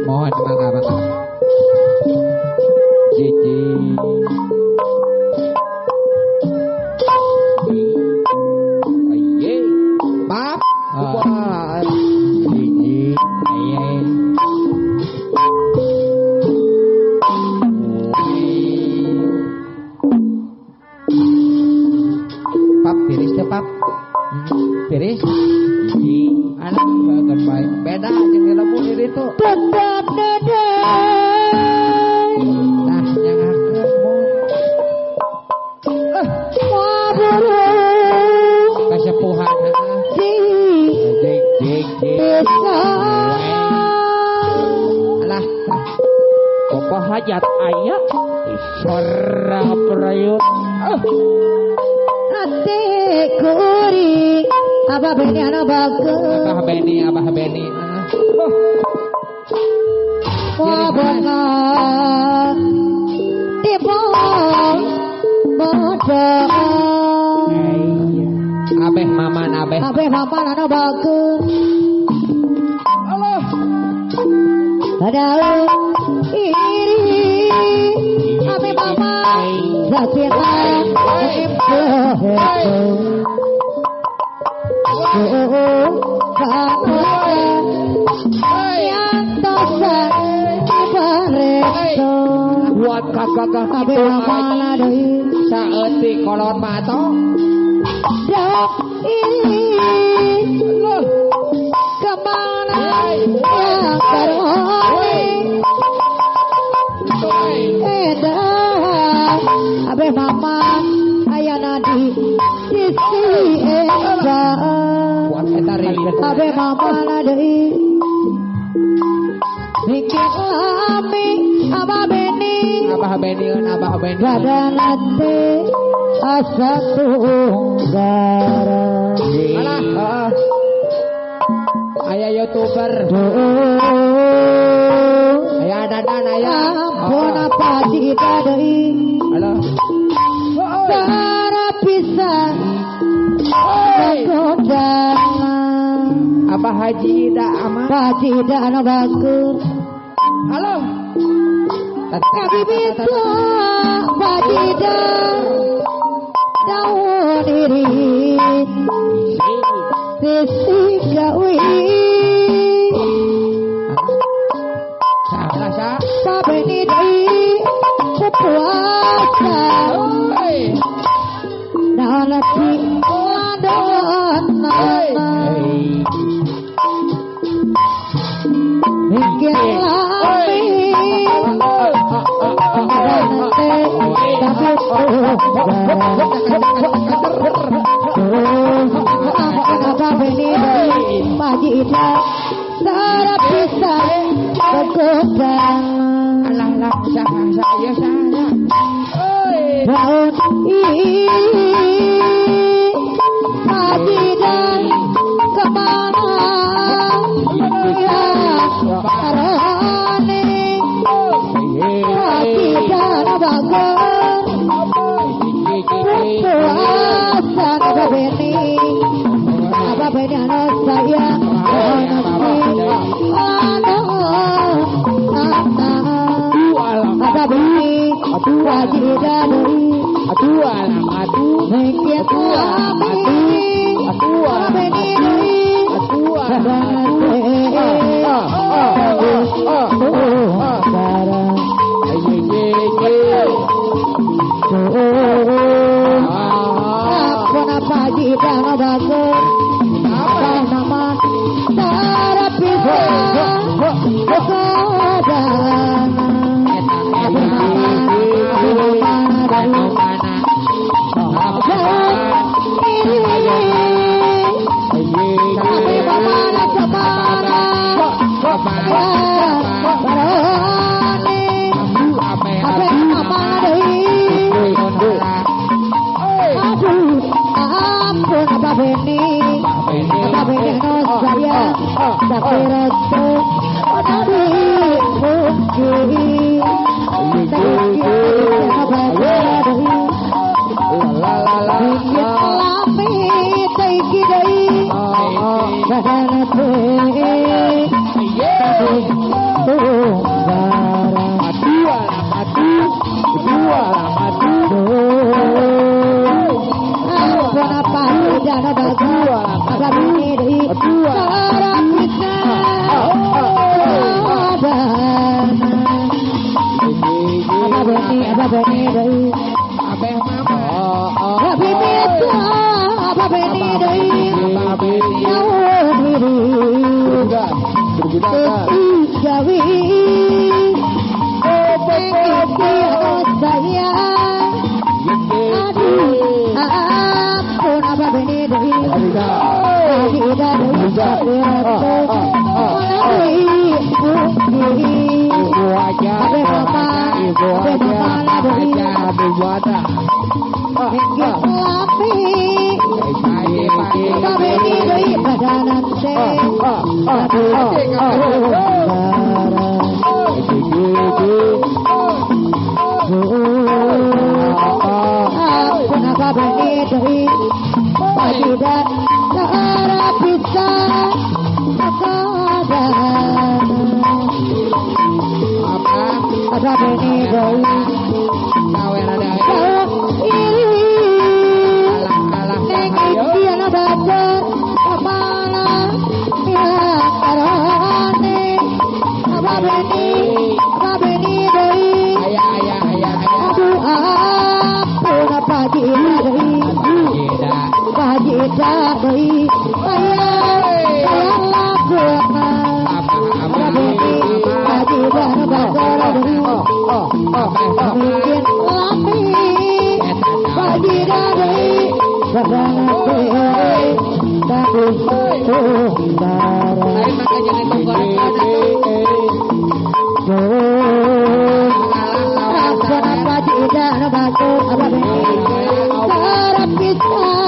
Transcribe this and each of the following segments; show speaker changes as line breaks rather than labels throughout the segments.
Mohon mangga. Cici. Aye. Pap. Wah. Cici. Aye. Pap tiris teh pap. Tiris. Cici. Anak bagus baik. Beda jeung di lembu diri tuh.
Tetap dede.
Nah, jangan
Waburu.
kesepuhan. Jik.
Bisa.
Alah. Pokok hajat ayat. Isora perayut.
Hati kuri. Abah Beni anak bagus.
Abah Beni.
Wabana. Tiba. Bodoh.
Abeh maman.
Abah maman anak bagus.
Allah.
Ada iri. Abah maman. Zakita. Ibu.
Buat kakak itu saeutik kolot mato.
Dak ini kemana yang terhoni edah abe mama ayah nadi sisi eva abe mama nadi mikir lami abah beni gada nanti asa tunggara
Alah. Ayah YouTuber. Ayah dadan ayah.
Ampun apa tidak dari
Halo.
cara pisah kegodangan
Abah Haji dah aman.
Pak tidak no bagus
Halo.
kami bisa Pak tidak daun diri sisi gawi
Salah sa.
Pak Beni di kepuasa nalati ladana mikir lami apa beni pagi ida sarap bisa kegodangan
Alah saya.
daun ini pagi dan kemana ya karone pagi dan bagus puasa apa beni anak saya apa beni pagi dan mikir kami apa beni pagi dan bagus apa nama terapi kegodangan Jawi saya ampun apa beni deui tidak ibu aja tidak seorang bisa ada beni doi kawen ada alah dia na baca kepala ya karone apa beni doi ayah aduh ampun apa doi Pajita doi ayah lakukan apa beni pajita na baca bikin lapi pajita doi berangkat tapi darah apa pajita na baca apa beni terpisah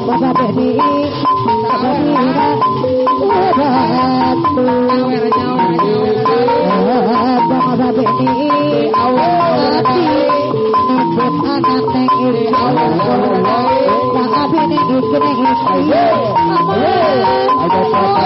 Bapak Beni anak neng iki tak abi neng iki neng iki ada saya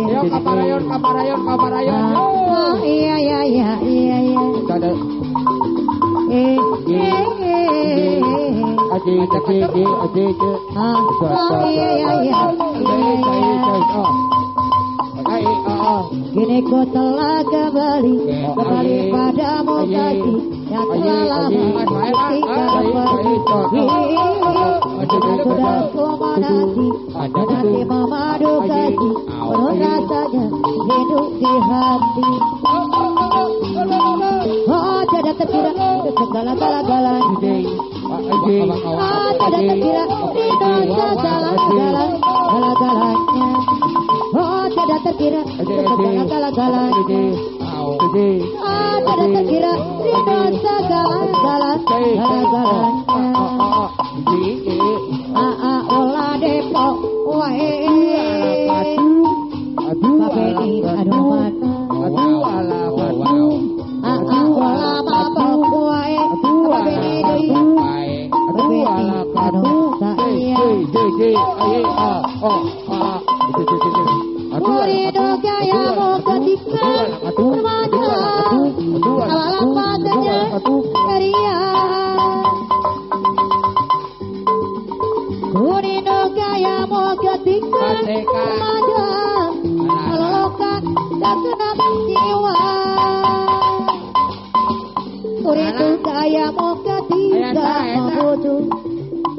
Yo kaparayon.
Iya. Kini ku telah kembali padamu kasih yang telah lama ketika pergi. Sudah ku menanti memadu kasih penuh rasanya hidup di hati. Oh tidak terkira ke segala-galanya. Oh tidak terkira di dosa segala-galanya. Oh tidak terkira ke segala-galanya. Oh tidak terkira di dosa segala-galanya. Olah depok wae. Papeni aduh mana. Olah mabok wae. Papeni deui. Papeni aduh saya. Murido gaya mau ketika remaja. Alam matanya ceria. Murido gaya mau ketika remaja. Meloka tak kena jiwa. Murido gaya mau ketika membutuh.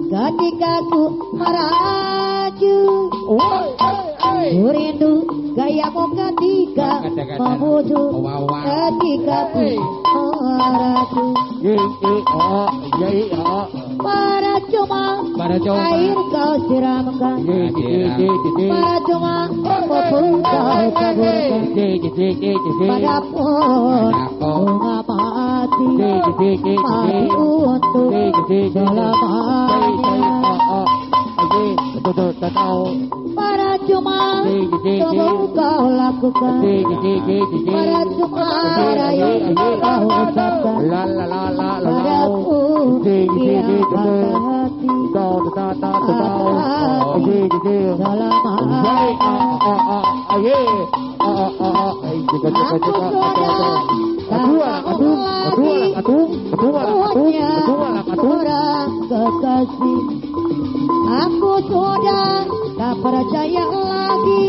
Ketika ku meraju. Rindu gayamu ketika memuju. Ketika ku meraju. Para cuma air kau siramkan. Para cuma popul kau taburkan. Padapun bunga mati. Mati untuk selamanya. Para cuma kau lakukan. Para cuma rayu kau ucapkan. Padaku yang patah hati. Aku sudah tak percaya lagi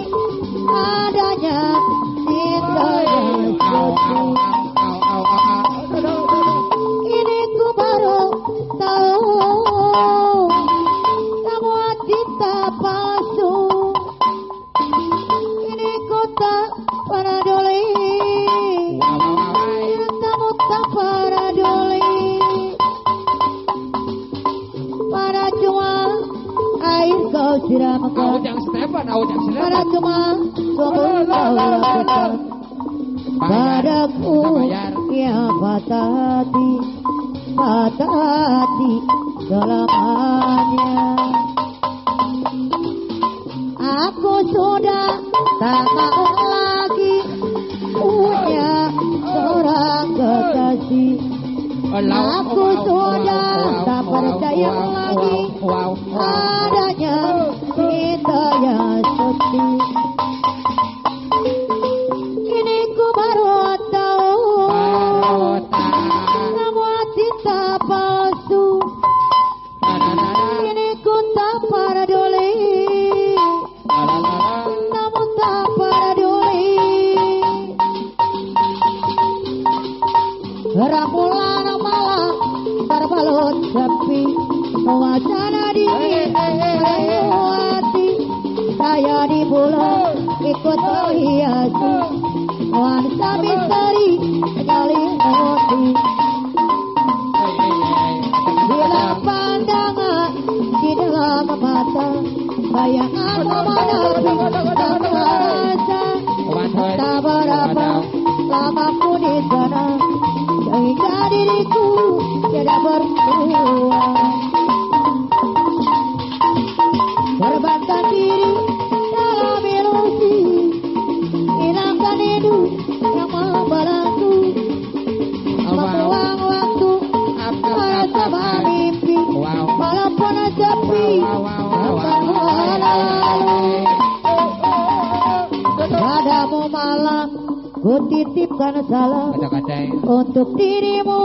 adanya cinta yang suci. Ini ku baru tahu semua cinta palsu. Ini ku tak peduli, kamu tak peduli. Pada cuma air kau siramkan. Pada cuma sumur kau lakukan. Padaku yang patah hati selamanya. Aku sudah tak mau lagi punya seorang kekasih. Aku sudah tak percaya lagi adanya cinta yang suci. Ini ku baru tahu semua cinta palsu. Ini ku tak peduli, namun tak peduli. Rambulan malam terbalut sepi, suasana dingin merayu hati. Saya di bulan ikut menghiasi nuansa misteri menyelimuti. Bila pandangan di dalam mata, bayangan memenuhi rasa. Tak berapa lama ku di sana, sehingga diriku tidak bertuah. Terbantah diri dalam ilusi, hilangkan hidup yang membelenggu. titipkan salam
Kata-kata
untuk dirimu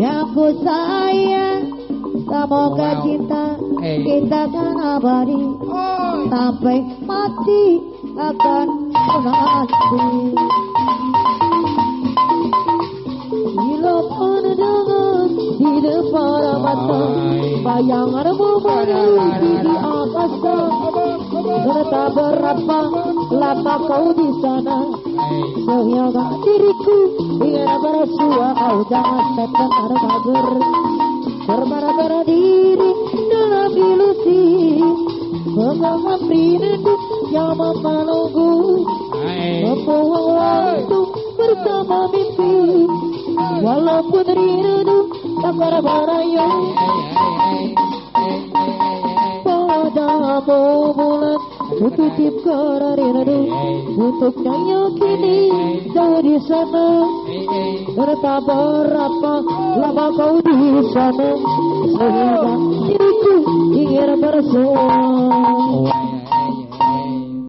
yang ku sayang. Semoga cinta kita kan abadi sampai mati akan menanti. Bila pandangan di depan mata, bayanganmu menuju di angkasa. Entah berapa lama kau di sana, sehingga diriku ingin bersua. Kau jangan sekedar mager, berbara-bara diri dalam ilusi, menganggap rindu yang menunggu, membuang waktu bersama mimpi. Walaupun rindu tak berbahaya padamu bulan, ku titipkan rindu untuk yakini jauh di sana. Entah berapa lama kau di sana, sehingga diriku ingin bersua.